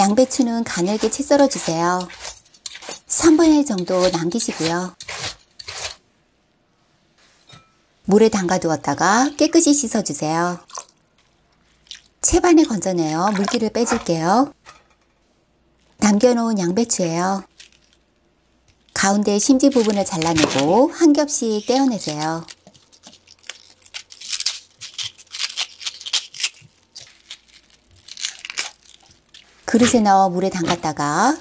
양배추는 가늘게 채 썰어주세요. 3분의 1 정도 남기시고요. 물에 담가두었다가 깨끗이 씻어주세요. 채반을 건져내어 물기를 빼줄게요. 남겨놓은 양배추예요. 가운데 심지 부분을 잘라내고 한 겹씩 떼어내세요. 그릇에 넣어 물에 담갔다가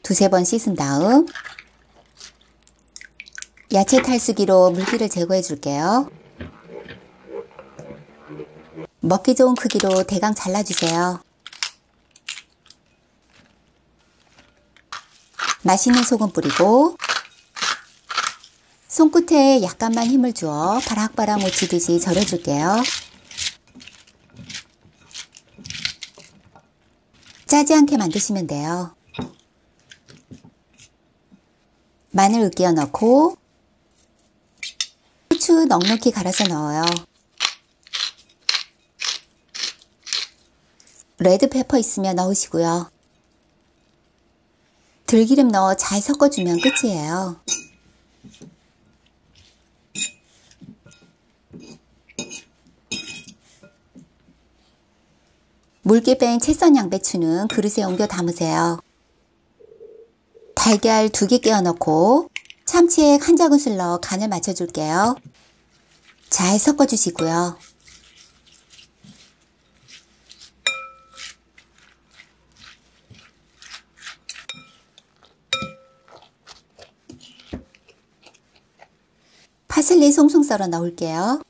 두세 번 씻은 다음 야채 탈수기로 물기를 제거해 줄게요. 먹기 좋은 크기로 대강 잘라주세요. 맛있는 소금 뿌리고 손끝에 약간만 힘을 주어 바락바락 묻히듯이 절여줄게요. 짜지 않게 만드시면 돼요. 마늘 으깨어 넣고 후추 넉넉히 갈아서 넣어요. 레드페퍼 있으면 넣으시고요. 들기름 넣어 잘 섞어주면 끝이에요. 물기 뺀 채 썬 양배추는 그릇에 옮겨 담으세요. 달걀 2개 깨어 넣고 참치액 1작은술 넣어 간을 맞춰줄게요. 잘 섞어주시고요. 파슬리 송송 썰어 넣을게요.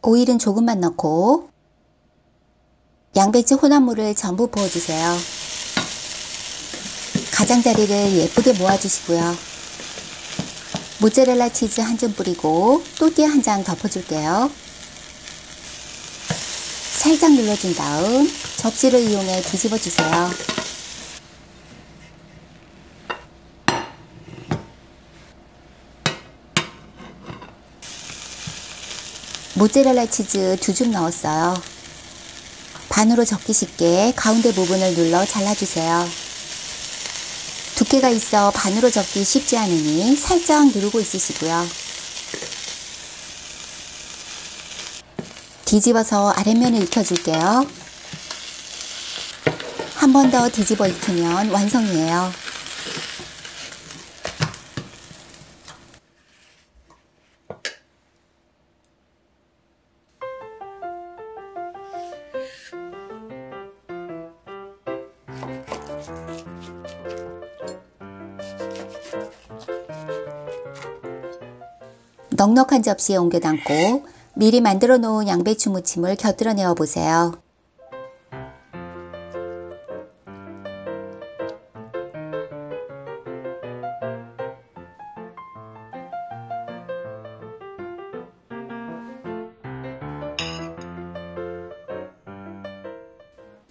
오일은 조금만 넣고 양배추 혼합물을 전부 부어주세요. 가장자리를 예쁘게 모아주시고요. 모짜렐라 치즈 한 줌 뿌리고 또띠아 한 장 덮어줄게요. 살짝 눌러준 다음 접시를 이용해 뒤집어주세요. 모짜렐라 치즈 2줌 넣었어요. 반으로 접기 쉽게 가운데 부분을 눌러 잘라주세요. 두께가 있어 반으로 접기 쉽지 않으니 살짝 누르고 있으시고요. 뒤집어서 아랫면을 익혀줄게요. 한 번 더 뒤집어 익히면 완성이에요. 넉넉한 접시에 옮겨 담고 미리 만들어 놓은 양배추 무침을 곁들여 내어 보세요.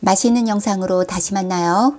맛있는 영상으로 다시 만나요.